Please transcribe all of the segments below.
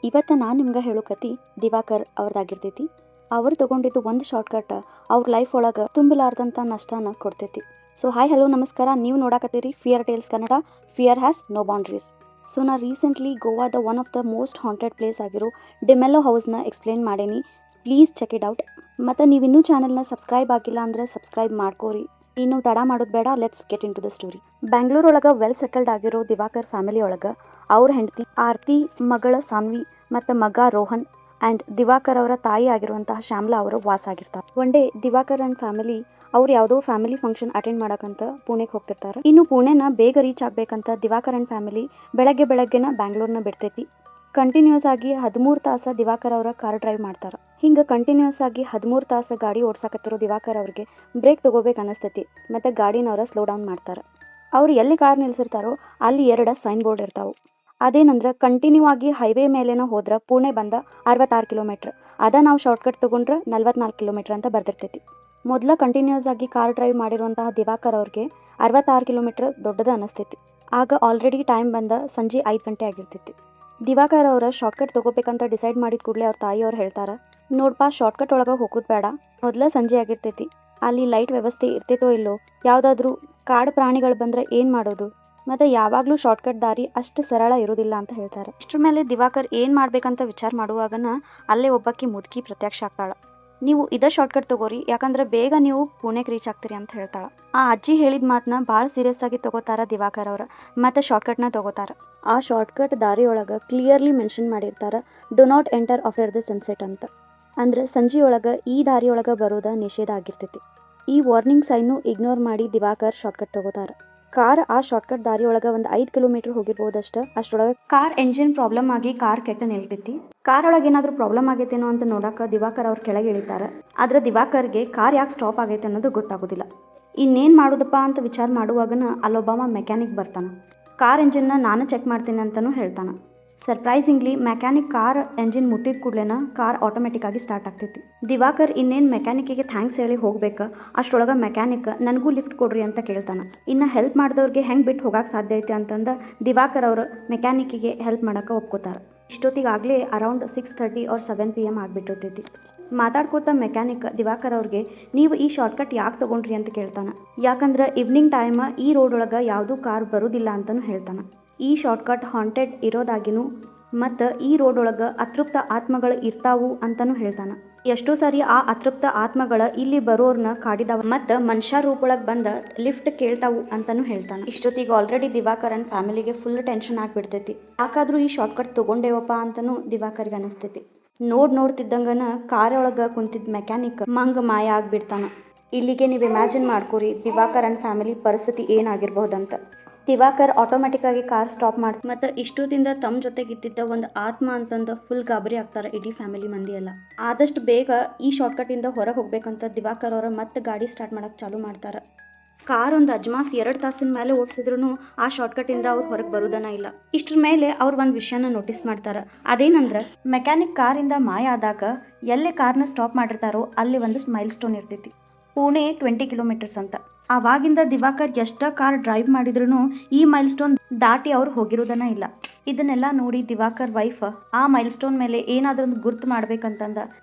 ಇವತ್ತು ನಾನು ನಿಮ್ಗೆ ಹೇಳೋ ಕತಿ ದಿವಾಕರ್ ಅವ್ರದ್ದಾಗಿರ್ತೈತಿ. ಅವ್ರು ತಗೊಂಡಿದ್ದು ಒಂದು ಶಾರ್ಟ್ಕಟ್ ಅವ್ರ ಲೈಫ್ ಒಳಗೆ ತುಂಬಲಾರ್ದಂಥ ನಷ್ಟನ ಕೊಡ್ತೈತಿ. ಸೊ ಹಾಯ್ ಹಲೋ ನಮಸ್ಕಾರ, ನೀವು ನೋಡಾಕತ್ತೀರಿ fear tales Kannada. Fear has no boundaries. So ನಾ ರೀಸೆಂಟ್ಲಿ ಗೋವಾದ one of the most haunted place ಆಗಿರೋ ಡಿಮೆಲ್ಲೋ ಹೌಸ್ನ ಎಕ್ಸ್ಪ್ಲೇನ್ ಮಾಡೇನಿ. Please check it out. ಮತ್ತು ನೀವಿನ್ನೂ ಚಾನಲ್ನ ಸಬ್ಸ್ಕ್ರೈಬ್ ಆಗಿಲ್ಲ ಅಂದರೆ ಸಬ್ಸ್ಕ್ರೈಬ್ ಮಾಡ್ಕೋರಿ. ಇನ್ನು ತಡ ಮಾಡೋದು ಬೇಡ, let's get into the story. Bangalore well ವೆಲ್ ಸೆಟಲ್ಡ್ ಆಗಿರೋ ದಿವಾಕರ್ ಫ್ಯಾಮಿಲಿ ಒಳಗೆ ಅವ್ರ ಹೆಂಡತಿ ಆರ್ತಿ, ಮಗಳ ಸಾನ್ವಿ ಮತ್ತು ಮಗ ರೋಹನ್ ಆ್ಯಂಡ್ ದಿವಾಕರ್ ಅವರ ತಾಯಿ ಆಗಿರುವಂತಹ ಶ್ಯಾಮ್ಲಾ ಅವರು ವಾಸ ಆಗಿರ್ತಾರೆ. One day Diwakar and family ಅವ್ರು ಯಾವುದೋ ಫ್ಯಾಮಿಲಿ ಫಂಕ್ಷನ್ ಅಟೆಂಡ್ ಮಾಡೋಕ್ಕಂತ ಪುಣೆಗೆ ಹೋಗ್ತಿರ್ತಾರೆ. ಇನ್ನು ಪುಣೆನ ಬೇಗ ರೀಚ್ ಆಗಬೇಕಂತ ದಿವಾಕರ್ ಆ್ಯಂಡ್ ಫ್ಯಾಮಿಲಿ ಬೆಳಗ್ಗೆನ ಬ್ಯಾಂಗ್ಳೂರ್ನ ಬಿಡ್ತೈತಿ. ಕಂಟಿನ್ಯೂಸ್ ಆಗಿ 13 ತಾಸು ದಿವಾಕರ್ ಅವರ ಕಾರ್ ಡ್ರೈವ್ ಮಾಡ್ತಾರೆ. ಹಿಂಗೆ ಕಂಟಿನ್ಯೂಸ್ ಆಗಿ 13 ತಾಸು ಗಾಡಿ ಓಡ್ಸಾಕತ್ತಿರೋ ದಿವಾಕರ್ ಅವ್ರಿಗೆ ಬ್ರೇಕ್ ತಗೋಬೇಕು ಅನ್ನಿಸ್ತೈತಿ ಮತ್ತು ಗಾಡಿನವ್ರ ಸ್ಲೋ ಡೌನ್ ಮಾಡ್ತಾರೆ. ಅವ್ರು ಎಲ್ಲಿ ಕಾರ್ ನಿಲ್ಸಿರ್ತಾರೋ ಅಲ್ಲಿ 2 ಸೈನ್ ಬೋರ್ಡ್ ಇರ್ತಾವೆ. ಅದೇನಂದ್ರೆ ಕಂಟಿನ್ಯೂ ಆಗಿ ಹೈವೇ ಮೇಲೇನೋ ಹೋದ್ರೆ ಪುಣೆ ಬಂದ 66 ಕಿಲೋಮೀಟ್ರ್, ನಾವು ಶಾರ್ಟ್ಕಟ್ ತೊಗೊಂಡ್ರೆ 44 ಕಿಲೋಮೀಟ್ರ್ ಅಂತ ಬರ್ದಿರ್ತೈತಿ. ಮೊದಲ ಕಂಟಿನ್ಯೂಸ್ ಆಗಿ ಕಾರ್ ಡ್ರೈವ್ ಮಾಡಿರುವಂತಹ ದಿವಾಕರ್ ಅವ್ರಿಗೆ 66 ಕಿಲೋಮೀಟ್ರ್ ದೊಡ್ಡದು ಅನ್ನಿಸ್ತೈತಿ. ಆಗ ಆಲ್ರೆಡಿ ಟೈಮ್ ಬಂದ ಸಂಜೆ 5 ಗಂಟೆ ಆಗಿರ್ತೈತಿ. ದಿವಾಕರ್ ಅವರ ಶಾರ್ಟ್ಕಟ್ ತೊಗೋಬೇಕಂತ ಡಿಸೈಡ್ ಮಾಡಿದ ಕೂಡಲೇ ಅವ್ರ ತಾಯಿಯವ್ರು ಹೇಳ್ತಾರೆ, ನೋಡಪ್ಪ ಶಾರ್ಟ್ಕಟ್ ಒಳಗೆ ಹೋಗೋದು ಬೇಡ, ಮೊದಲ ಸಂಜೆ ಆಗಿರ್ತೈತಿ, ಅಲ್ಲಿ ಲೈಟ್ ವ್ಯವಸ್ಥೆ ಇರ್ತೈತೋ ಇಲ್ಲೋ, ಯಾವುದಾದ್ರೂ ಕಾಡು ಪ್ರಾಣಿಗಳು ಬಂದರೆ ಏನು ಮಾಡೋದು, ಮತ್ತು ಯಾವಾಗಲೂ ಶಾರ್ಟ್ಕಟ್ ದಾರಿ ಅಷ್ಟು ಸರಳ ಇರೋದಿಲ್ಲ ಅಂತ ಹೇಳ್ತಾರೆ. ಇಷ್ಟ್ರ ಮೇಲೆ ದಿವಾಕರ್ ಏನು ಮಾಡ್ಬೇಕಂತ ವಿಚಾರ ಮಾಡುವಾಗನ ಅಲ್ಲೇ ಒಬ್ಬಾಕಿ ಮುದುಕಿ ಪ್ರತ್ಯಕ್ಷ ಆಗ್ತಾಳೆ. ನೀವು ಇದೇ ಶಾರ್ಟ್ಕಟ್ ತಗೋರಿ, ಯಾಕಂದ್ರೆ ಬೇಗ ನೀವು ಪುಣೆಗೆ ರೀಚ್ ಆಗ್ತೀರಿ ಅಂತ ಹೇಳ್ತಾಳೆ. ಆ ಅಜ್ಜಿ ಹೇಳಿದ ಮಾತನ್ನ ಭಾಳ ಸೀರಿಯಸ್ ಆಗಿ ತಗೋತಾರ ದಿವಾಕರ್ ಅವ್ರ ಮತ್ತು ಶಾರ್ಟ್ಕಟ್ನ ತಗೋತಾರ. ಆ ಶಾರ್ಟ್ಕಟ್ ದಾರಿಯೊಳಗೆ ಕ್ಲಿಯರ್ಲಿ ಮೆನ್ಷನ್ ಮಾಡಿರ್ತಾರೆ, do not enter after the sunset ಅಂತ. ಅಂದ್ರೆ ಸಂಜೆಯೊಳಗೆ ಈ ದಾರಿಯೊಳಗೆ ಬರೋದ ನಿಷೇಧ ಆಗಿರ್ತೈತಿ. ಈ ವಾರ್ನಿಂಗ್ ಸೈನು ಇಗ್ನೋರ್ ಮಾಡಿ ದಿವಾಕರ್ ಶಾರ್ಟ್ಕಟ್ ತಗೋತಾರ. ಕಾರ್ ಆ ಶಾರ್ಟ್ಕಟ್ ದಾರಿಯೊಳಗೆ ಒಂದು 5 ಕಿಲೋಮೀಟ್ರ್ ಹೋಗಿರ್ಬೋದಷ್ಟು. ಅಷ್ಟರೊಳಗೆ ಕಾರ್ ಎಂಜಿನ್ ಪ್ರಾಬ್ಲಮ್ ಆಗಿ ಕಾರ್ ಕೆಟ್ಟ ನಿಲ್ತೈತಿ. ಕಾರ್ ಒಳಗೆ ಏನಾದರೂ ಪ್ರಾಬ್ಲಮ್ ಆಗೈತೇನೋ ಅಂತ ನೋಡಕ್ಕೆ ದಿವಾಕರ್ ಅವ್ರು ಕೆಳಗೆ ಇಳಿತಾರೆ. ಆದರೆ ದಿವಾಕರ್ಗೆ ಕಾರ್ ಯಾಕೆ ಸ್ಟಾಪ್ ಆಗೈತೆ ಅನ್ನೋದು ಗೊತ್ತಾಗೋದಿಲ್ಲ. ಇನ್ನೇನು ಮಾಡೋದಪ್ಪ ಅಂತ ವಿಚಾರ ಮಾಡುವಾಗನ ಅಲ್ಲೊಬ್ಬ ಮೆಕ್ಯಾನಿಕ್ ಬರ್ತಾನೆ. ಕಾರ್ ಎಂಜಿನ್ನ ನಾನು ಚೆಕ್ ಮಾಡ್ತೀನಿ ಅಂತಲೂ ಹೇಳ್ತಾನೆ. ಸರ್ಪ್ರೈಸಿಂಗ್ಲಿ ಮೆಕ್ಯಾನಿಕ್ ಕಾರ್ ಎಂಜಿನ್ ಮುಟ್ಟಿದ ಕೂಡಲೇನ ಕಾರ್ ಆಟೋಮೆಟಿಕ್ ಆಗಿ ಸ್ಟಾರ್ಟ್ ಆಗ್ತೈತಿ. ದಿವಾಕರ್ ಇನ್ನೇನು ಮೆಕ್ಯಾನಿಕ್ಕಿಗೆ ಥ್ಯಾಂಕ್ಸ್ ಹೇಳಿ ಹೋಗ್ಬೇಕು. ಅಷ್ಟರೊಳಗೆ ಮೆಕ್ಯಾನಿಕ್ ನನಗೂ ಲಿಫ್ಟ್ ಕೊಡ್ರಿ ಅಂತ ಕೇಳ್ತಾನೆ. ಇನ್ನು ಹೆಲ್ಪ್ ಮಾಡಿದವ್ರಿಗೆ ಹೆಂಗೆ ಬಿಟ್ಟು ಹೋಗಕ್ಕೆ ಸಾಧ್ಯ ಐತೆ ಅಂತಂದು ದಿವಾಕರ್ ಅವರು ಮೆಕ್ಯಾನಿಕ್ಕಿಗೆ ಹೆಲ್ಪ್ ಮಾಡೋಕೆ ಒಪ್ಕೋತಾರೆ. ಇಷ್ಟೊತ್ತಿಗಾಗಲೇ ಅರೌಂಡ್ 6:30 or 7 PM ಆಗಿಬಿಟ್ಟಿರ್ತೈತಿ. ಮಾತಾಡ್ಕೋತ ಮೆಕ್ಯಾನಿಕ್ ದಿವಾಕರ್ ಅವ್ರಿಗೆ ನೀವು ಈ ಶಾರ್ಟ್ಕಟ್ ಯಾಕೆ ತೊಗೊಂಡ್ರಿ ಅಂತ ಕೇಳ್ತಾನೆ. ಯಾಕಂದ್ರೆ ಈವ್ನಿಂಗ್ ಟೈಮ್ ಈ ರೋಡ್ ಒಳಗೆ ಯಾವುದೂ ಕಾರ್ ಬರೋದಿಲ್ಲ ಅಂತಲೂ ಹೇಳ್ತಾನೆ. ಈ ಶಾರ್ಟ್ಕಟ್ ಹಾಂಟೆಡ್ ಇರೋದಾಗಿನೂ ಮತ್ತು ಈ ರೋಡ್ ಒಳಗೆ ಅತೃಪ್ತ ಆತ್ಮಗಳು ಇರ್ತಾವು ಅಂತಲೂ ಹೇಳ್ತಾನೆ. ಎಷ್ಟೋ ಸಾರಿ ಆ ಅತೃಪ್ತ ಆತ್ಮಗಳು ಇಲ್ಲಿ ಬರೋರ್ನ ಕಾಡಿದಾವ ಮತ್ತು ಮನುಷ್ಯ ರೂಪೊಳಗೆ ಬಂದ ಲಿಫ್ಟ್ ಕೇಳ್ತಾವು ಅಂತಲೂ ಹೇಳ್ತಾನೆ. ಇಷ್ಟೊತ್ತಿಗೆ ಆಲ್ರೆಡಿ ದಿವಾಕರ್ ಆ್ಯಂಡ್ ಫ್ಯಾಮಿಲಿಗೆ ಫುಲ್ ಟೆನ್ಷನ್ ಆಗಿಬಿಡ್ತೈತಿ. ಯಾಕಾದ್ರೂ ಈ ಶಾರ್ಟ್ಕಟ್ ತೊಗೊಂಡೇವಪ್ಪ ಅಂತಲೂ ದಿವಾಕರ್ಗೆ ಅನಿಸ್ತೈತಿ. ನೋಡ್ತಿದ್ದಂಗನ ಕಾರೊಳಗೆ ಕುಂತಿದ್ದ ಮೆಕ್ಯಾನಿಕ್ ಮಾಯ ಆಗಿಬಿಡ್ತಾನೆ. ಇಲ್ಲಿಗೆ ನೀವು ಇಮ್ಯಾಜಿನ್ ಮಾಡ್ಕೋರಿ ದಿವಾಕರ್ ಆ್ಯಂಡ್ ಫ್ಯಾಮಿಲಿ ಪರಿಸ್ಥಿತಿ ಏನಾಗಿರ್ಬಹುದಂತ. ದಿವಾಕರ್ ಆಟೋಮೆಟಿಕ್ಕಾಗಿ ಕಾರ್ ಸ್ಟಾಪ್ ಮಾಡ್ತಾರೆ ಮತ್ತು ಇಷ್ಟೊತ್ತಿಂದ ತಮ್ಮ ಜೊತೆಗಿದ್ದಿದ್ದ ಒಂದು ಆತ್ಮ ಅಂತಂದು ಫುಲ್ ಗಾಬರಿ ಆಗ್ತಾರೆ ಇಡೀ ಫ್ಯಾಮಿಲಿ ಮಂದಿ ಎಲ್ಲ. ಆದಷ್ಟು ಬೇಗ ಈ ಶಾರ್ಟ್ಕಟ್ಟಿಂದ ಹೊರಗೆ ಹೋಗ್ಬೇಕಂತ ದಿವಾಕರ್ ಅವರ ಮತ್ತೆ ಗಾಡಿ ಸ್ಟಾರ್ಟ್ ಮಾಡೋಕ್ಕೆ ಚಾಲೂ ಮಾಡ್ತಾರೆ. ಕಾರ್ ಒಂದು ಅಜ್ಮಾಸ್ 2 ತಾಸಿನ ಮೇಲೆ ಓಡಿಸಿದ್ರು ಆ ಶಾರ್ಟ್ಕಟ್ಟಿಂದ ಅವ್ರು ಹೊರಗೆ ಬರೋದನ್ನ ಇಲ್ಲ. ಇಷ್ಟ್ರ ಮೇಲೆ ಅವ್ರು ಒಂದು ವಿಷಯನ ನೋಟಿಸ್ ಮಾಡ್ತಾರೆ. ಅದೇನಂದ್ರೆ ಮೆಕ್ಯಾನಿಕ್ ಕಾರಿಂದ ಮಾಯ ಆದಾಗ ಎಲ್ಲೇ ಕಾರ್ನ ಸ್ಟಾಪ್ ಮಾಡಿರ್ತಾರೋ ಅಲ್ಲಿ ಒಂದು ಮೈಲ್ ಸ್ಟೋನ್ ಇರ್ತೈತಿ. ಪುಣೆ 20 ಕಿಲೋಮೀಟರ್ಸ್ ಅಂತ. ಆವಾಗಿಂದ ದಿವಾಕರ್ ಎಷ್ಟ ಕಾರ್ ಡ್ರೈವ್ ಮಾಡಿದ್ರು ಈ ಮೈಲ್ ಸ್ಟೋನ್ ದಾಟಿ ಅವ್ರು ಹೋಗಿರೋದನ್ನ ಇಲ್ಲ. ಇದನ್ನೆಲ್ಲ ನೋಡಿ ದಿವಾಕರ್ ವೈಫ್ ಆ ಮೈಲ್ ಸ್ಟೋನ್ ಮೇಲೆ ಏನಾದ್ರೂ ಒಂದು ಗುರ್ತು ಮಾಡ್ಬೇಕಂತಂದ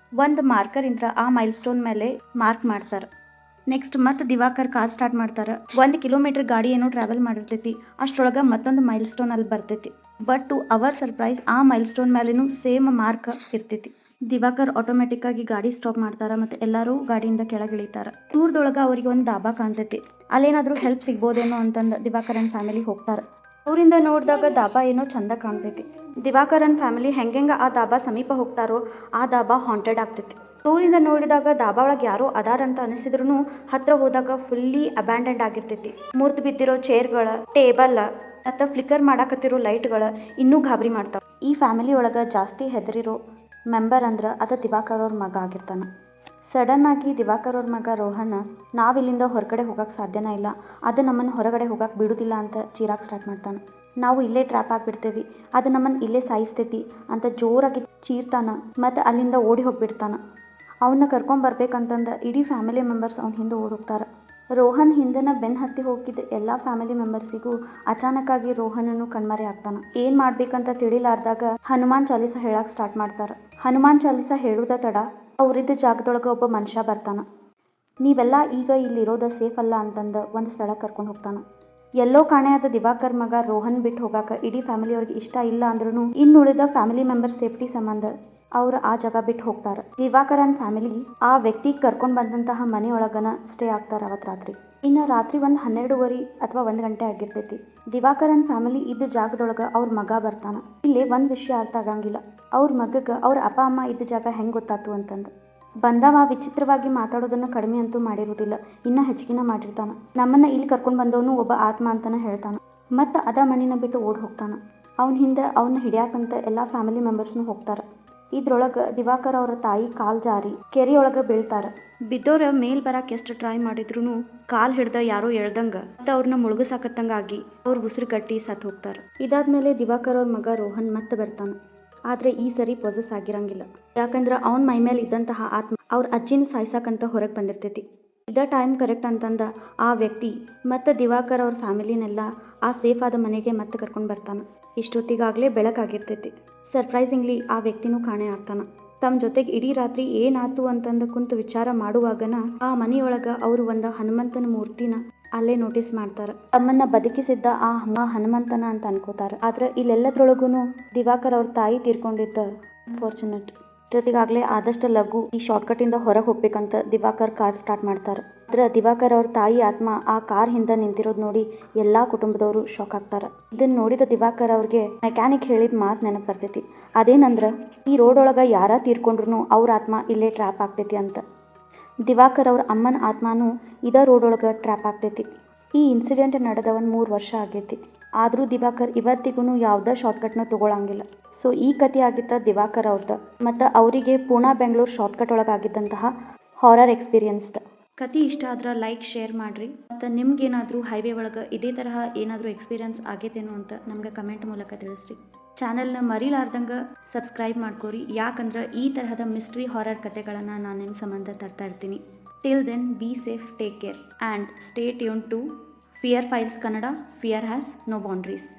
ಒಂದು ಮಾರ್ಕರ್ ಇಂದ ಆ ಮೈಲ್ ಸ್ಟೋನ್ ಮೇಲೆ ಮಾರ್ಕ್ ಮಾಡ್ತಾರೆ. ನೆಕ್ಸ್ಟ್ ಮತ್ತೆ ದಿವಾಕರ್ ಕಾರ್ ಸ್ಟಾರ್ಟ್ ಮಾಡ್ತಾರೆ. 1 ಕಿಲೋಮೀಟರ್ ಗಾಡಿ ಏನೋ ಟ್ರಾವೆಲ್ ಮಾಡಿರ್ತೈತಿ. ಅಷ್ಟರೊಳಗೆ ಮತ್ತೊಂದು ಮೈಲ್ ಸ್ಟೋನ್ ಅಲ್ಲಿ ಬರ್ತೈತಿ. ಬಟ್ ಟು ಅವರ್ ಸರ್ಪ್ರೈಸ್ ಆ ಮೈಲ್ ಸ್ಟೋನ್ ಮೇಲೇನು ಸೇಮ್ ಮಾರ್ಕ್ ಇರ್ತೈತಿ. ದಿವಾಕರ್ ಆಟೋಮೆಟಿಕ್ ಆಗಿ ಗಾಡಿ ಸ್ಟಾಪ್ ಮಾಡ್ತಾರೆ ಮತ್ತು ಎಲ್ಲರೂ ಗಾಡಿಯಿಂದ ಕೆಳಗಿಳಿತಾರೆ. ದೂರದೊಳಗೆ ಅವರಿಗೆ ಒಂದು ಡಾಬಾ ಕಾಣ್ತೈತಿ. ಅಲ್ಲೇನಾದ್ರೂ ಹೆಲ್ಪ್ ಸಿಗ್ಬೋದೇನೋ ಅಂತಂದು ದಿವಾಕರ್ ಆ್ಯಂಡ್ ಫ್ಯಾಮಿಲಿ ಹೋಗ್ತಾರೆ. ಅವರಿಂದ ನೋಡಿದಾಗ ದಾಬಾ ಏನೋ ಚಂದ ಕಾಣ್ತೈತಿ. ದಿವಾಕರ್ ಆ್ಯಂಡ್ ಫ್ಯಾಮಿಲಿ ಹೆಂಗೆ ಆ ದಾಬಾ ಸಮೀಪ ಹೋಗ್ತಾರೋ ಆ ದಾಬಾ ಹಾಂಟೆಡ್ ಆಗ್ತೈತಿ. ದೂರಿಂದ ನೋಡಿದಾಗ ದಾಬಾ ಒಳಗೆ ಯಾರೋ ಅದಾರಂತ ಅನಿಸಿದ್ರು ಹತ್ರ ಹೋದಾಗ ಫುಲ್ಲಿ ಅಬ್ಯಾಂಡೆಂಡ್ ಆಗಿರ್ತೈತಿ. ಮುರಿದು ಬಿದ್ದಿರೋ ಚೇರ್ಗಳ, ಟೇಬಲ್ ಮತ್ತು ಫ್ಲಿಕ್ಕರ್ ಮಾಡಾಕತ್ತಿರೋ ಲೈಟ್ಗಳು ಇನ್ನೂ ಗಾಬರಿ ಮಾಡ್ತಾವೆ. ಈ ಫ್ಯಾಮಿಲಿ ಒಳಗೆ ಜಾಸ್ತಿ ಹೆದರಿರೋ ಮೆಂಬರ್ ಅಂದ್ರೆ ಅದು ದಿವಾಕರ್ ಅವ್ರ ಮಗ ಆಗಿರ್ತಾನೆ. ಸಡನ್ ಆಗಿ ದಿವಾಕರ್ ಅವ್ರ ಮಗ ರೋಹನ್ ನಾವಿಲ್ಲಿಂದ ಹೊರಗಡೆ ಹೋಗಕ್ಕೆ ಸಾಧ್ಯನೇ ಇಲ್ಲ, ಅದು ನಮ್ಮನ್ನು ಹೊರಗಡೆ ಹೋಗಕ್ಕೆ ಬಿಡೋದಿಲ್ಲ ಅಂತ ಚೀರಾಕ್ ಸ್ಟಾರ್ಟ್ ಮಾಡ್ತಾನೆ. ನಾವು ಇಲ್ಲೇ ಟ್ರ್ಯಾಪ್ ಆಗಿಬಿಡ್ತೇವೆ, ಅದು ನಮ್ಮನ್ನು ಇಲ್ಲೇ ಸಾಯಿಸ್ತೈತಿ ಅಂತ ಜೋರಾಗಿ ಚೀರ್ತಾನೆ ಮತ್ತು ಅಲ್ಲಿಂದ ಓಡಿ ಹೋಗಿಬಿಡ್ತಾನೆ. ಅವನ್ನ ಕರ್ಕೊಂಬರ್ಬೇಕಂತಂದು ಇಡೀ ಫ್ಯಾಮಿಲಿ ಮೆಂಬರ್ಸ್ ಅವ್ನ ಹಿಂದೆ ಓಡಿ ಹೋಗ್ತಾರೆ. ರೋಹನ್ ಹಿಂದನ ಬೆನ್ ಹತ್ತಿ ಹೋಗಿದ್ದ ಎಲ್ಲ ಫ್ಯಾಮಿಲಿ ಮೆಂಬರ್ಸಿಗೂ ಅಚಾನಕ್ಕಾಗಿ ರೋಹನನು ಕಣ್ಮರೆ ಆಗ್ತಾನ. ಏನ್ ಮಾಡ್ಬೇಕಂತ ತಿಳಿಲಾರ್ದಾಗ ಹನುಮಾನ್ ಚಾಲೀಸ ಹೇಳಕ್ ಸ್ಟಾರ್ಟ್ ಮಾಡ್ತಾರ. ಹನುಮಾನ್ ಚಾಲೀಸ ಹೇಳುದ ತಡ ಅವ್ರಿದ್ದ ಜಾಗದೊಳಗ ಒಬ್ಬ ಮನುಷ್ಯ ಬರ್ತಾನ. ನೀವೆಲ್ಲ ಈಗ ಇಲ್ಲಿರೋದ ಸೇಫ್ ಅಲ್ಲ ಅಂತಂದ ಒಂದು ಸ್ಥಳ ಕರ್ಕೊಂಡು ಹೋಗ್ತಾನ. ಎಲ್ಲೋ ಕಾಣೆಯಾದ ದಿವಾಕರ್ ಮಗ ರೋಹನ್ ಬಿಟ್ಟು ಹೋಗಾಕ ಇಡೀ ಫ್ಯಾಮಿಲಿಯವ್ರಿಗೆ ಇಷ್ಟ ಇಲ್ಲ ಅಂದ್ರೂ ಇನ್ನುಳಿದ ಫ್ಯಾಮಿಲಿ ಮೆಂಬರ್ ಸೇಫ್ಟಿ ಸಂಬಂಧ ಅವ್ರು ಆ ಜಾಗ ಬಿಟ್ಟು ಹೋಗ್ತಾರ. ದಿವಾಕರ್ ಅಂಡ್ ಫ್ಯಾಮಿಲಿ ಆ ವ್ಯಕ್ತಿ ಕರ್ಕೊಂಡ್ ಬಂದಂತಹ ಮನೆಯೊಳಗನ ಸ್ಟೇ ಆಗ್ತಾರ ಅವತ್ ರಾತ್ರಿ. ಇನ್ನು ರಾತ್ರಿ 12:30 ಅಥವಾ 1 ಗಂಟೆ ಆಗಿರ್ತೈತಿ. ದಿವಾಕರ್ ಅಂಡ್ ಫ್ಯಾಮಿಲಿ ಇದ್ದ ಜಾಗದೊಳಗ ಅವ್ರ ಮಗ ಬರ್ತಾನ. ಇಲ್ಲಿ ಒಂದ್ ವಿಷಯ ಅರ್ಥ ಆಗಂಗಿಲ್ಲ, ಅವ್ರ ಮಗಗ ಅವ್ರ ಅಪ್ಪ ಅಮ್ಮ ಇದ್ದ ಜಾಗ ಹೆಂಗ್ ಗೊತ್ತಾತು ಅಂತಂದು. ಬಂದವ ವಿಚಿತ್ರವಾಗಿ ಮಾತಾಡೋದನ್ನ ಕಡಿಮೆ ಅಂತೂ ಮಾಡಿರೋದಿಲ್ಲ, ಇನ್ನ ಹೆಚ್ಚಿಗೆನ ಮಾಡಿರ್ತಾನ. ನಮ್ಮನ್ನ ಇಲ್ಲಿ ಕರ್ಕೊಂಡ್ ಬಂದವನು ಒಬ್ಬ ಆತ್ಮ ಅಂತಾನ ಹೇಳ್ತಾನ. ಮತ್ತ ಅದ ಮನಿನ ಬಿಟ್ಟು ಓಡ್ ಹೋಗ್ತಾನ. ಅವನ ಹಿಂದೆ ಅವನ್ನ ಹಿಡಿಯಾಕಂತ ಎಲ್ಲಾ ಫ್ಯಾಮಿಲಿ ಮೆಂಬರ್ಸ್ನು ಹೋಗ್ತಾರ. ಇದ್ರೊಳಗ ದಿವಾಕರ್ ಅವ್ರ ತಾಯಿ ಕಾಲ್ ಜಾರಿ ಕೆರೆಯೊಳಗ ಬೀಳ್ತಾರ. ಬಿದ್ದೋರ ಮೇಲ್ ಬರಾಕ್ ಎಷ್ಟು ಟ್ರೈ ಮಾಡಿದ್ರು ಕಾಲ್ ಹಿಡ್ದ ಯಾರೋ ಎಳ್ದಂಗ ಮತ್ತ ಅವ್ರನ್ನ ಮುಳುಗಸಾಕತ್ತಂಗ ಆಗಿ ಅವ್ರ ಉಸಿರು ಕಟ್ಟಿ ಸತ್ ಹೋಗ್ತಾರ. ಇದಾದ್ಮೇಲೆ ದಿವಾಕರ್ ಅವ್ರ ಮಗ ರೋಹನ್ ಮತ್ತೆ ಬರ್ತಾನ. ಆದ್ರೆ ಈ ಸರಿ ಪೊಸೆಸ್ ಆಗಿರಂಗಿಲ್ಲ, ಯಾಕಂದ್ರ ಅವನ್ ಮೈ ಮೇಲೆ ಇದ್ದಂತಹ ಆತ್ಮ ಅವ್ರ ಅಜ್ಜಿನ ಸಾಯ್ಸಾಕಂತ ಹೊರಗೆ ಬಂದಿರ್ತೈತಿ. ಇದ ಟೈಮ್ ಕರೆಕ್ಟ್ ಅಂತಂದ ಆ ವ್ಯಕ್ತಿ ಮತ್ತೆ ದಿವಾಕರ್ ಅವ್ರ ಫ್ಯಾಮಿಲಿನೆಲ್ಲ ಆ ಸೇಫ್ ಆದ ಮನೆಗೆ ಮತ್ತೆ ಕರ್ಕೊಂಡ್ ಬರ್ತಾನ. ಇಷ್ಟೊತ್ತಿಗಾಗ್ಲೇ ಬೆಳಕಾಗಿರ್ತೈತಿ. ಸರ್ಪ್ರೈಸಿಂಗ್ಲಿ ಆ ವ್ಯಕ್ತಿನೂ ಕಾಣೆ ಆಗ್ತಾನ. ತಮ್ಮ ಜೊತೆಗೆ ಇಡೀ ರಾತ್ರಿ ಏನಾತು ಅಂತಂದ ಕುಂತ ವಿಚಾರ ಮಾಡುವಾಗನ ಆ ಮನೆಯೊಳಗ ಅವರು ಒಂದು ಹನುಮಂತನ ಮೂರ್ತಿನ ಅಲ್ಲೇ ನೋಟಿಸ್ ಮಾಡ್ತಾರ. ತಮ್ಮನ್ನ ಬದುಕಿಸಿದ್ದ ಆ ಹನುಮಂತನ ಅಂತ ಅನ್ಕೋತಾರ. ಆದ್ರೆ ಇಲ್ಲೆಲ್ಲದ್ರೊಳಗುನು ದಿವಾಕರ್ ಅವ್ರ ತಾಯಿ ತೀರ್ಕೊಂಡಿದ್ದ ಫಾರ್ಚುನೇಟ್. ಜೊತೆಗಾಗ್ಲೇ ಆದಷ್ಟು ಲಘು ಈ ಶಾರ್ಟ್ಕಟ್ ಇಂದ ಹೊರಗೆ ಹೋಗ್ಬೇಕಂತ ದಿವಾಕರ್ ಕಾರ್ ಸ್ಟಾರ್ಟ್ ಮಾಡ್ತಾರ. ಆದ್ರೆ ದಿವಾಕರ್ ಅವ್ರ ತಾಯಿ ಆತ್ಮ ಆ ಕಾರ್ ಹಿಂದ ನಿಂತಿರೋದ್ ನೋಡಿ ಎಲ್ಲಾ ಕುಟುಂಬದವರು ಶಾಕ್ ಆಗ್ತಾರ. ಇದನ್ನ ನೋಡಿದ ದಿವಾಕರ್ ಅವ್ರಿಗೆ ಮೆಕ್ಯಾನಿಕ್ ಹೇಳಿದ ಮಾತು ನೆನಪು ಬರ್ತೈತಿ. ಅದೇನಂದ್ರ ಈ ರೋಡ್ ಒಳಗ ಯಾರ ತೀರ್ಕೊಂಡ್ರು ಅವ್ರ ಆತ್ಮ ಇಲ್ಲೇ ಟ್ರ್ಯಾಪ್ ಆಗ್ತೈತಿ ಅಂತ. ದಿವಾಕರ್ ಅವ್ರ ಅಮ್ಮನ ಆತ್ಮನೂ ಇದ ರೋಡ್ ಒಳಗ ಟ್ರ್ಯಾಪ್ ಆಗ್ತೈತಿ. ಈ ಇನ್ಸಿಡೆಂಟ್ ನಡೆದ 3 ವರ್ಷ ಆಗೈತಿ. ಆದ್ರೂ ದಿವಾಕರ್ ಇವತ್ತಿಗೂ ಯಾವ್ದ ಶಾರ್ಟ್ಕಟ್ನ ತಗೊಳಂಗಿಲ್ಲ. ಸೊ ಈ ಕಥೆ ಆಗಿತ್ತ ದಿವಾಕರ್ ಅವ್ರದ ಮತ್ತ ಅವರಿಗೆ ಪೂನಾ ಬೆಂಗಳೂರು ಶಾರ್ಟ್ಕಟ್ ಒಳಗಾಗಿದ್ದಂತಹ ಹಾರರ್ ಎಕ್ಸ್ಪೀರಿಯನ್ಸ್. ಕತೆ ಇಷ್ಟ ಆದ್ರ ಲೈಕ್ ಶೇರ್ ಮಾಡ್ರಿ. ಮತ್ತು ನಿಮ್ಗೇನಾದರೂ ಹೈವೇ ಒಳಗೆ ಇದೇ ತರಹ ಏನಾದರೂ ಎಕ್ಸ್ಪೀರಿಯನ್ಸ್ ಆಗೈತೇನೋ ಅಂತ ನಮ್ಗೆ ಕಮೆಂಟ್ ಮೂಲಕ ತಿಳಿಸ್ರಿ. ಚಾನಲ್ನ ಮರಿಲಾರ್ದಂಗೆ ಸಬ್ಸ್ಕ್ರೈಬ್ ಮಾಡ್ಕೋರಿ, ಯಾಕಂದ್ರೆ ಈ ತರಹದ ಮಿಸ್ಟ್ರಿ ಹಾರರ್ ಕತೆಗಳನ್ನು ನಾನು ನಿಮ್ಮ ಸಂಬಂಧ ತರ್ತಾ ಇರ್ತೀನಿ. Till then be safe, take care and stay tune to fear files Kannada. Fear has no boundaries.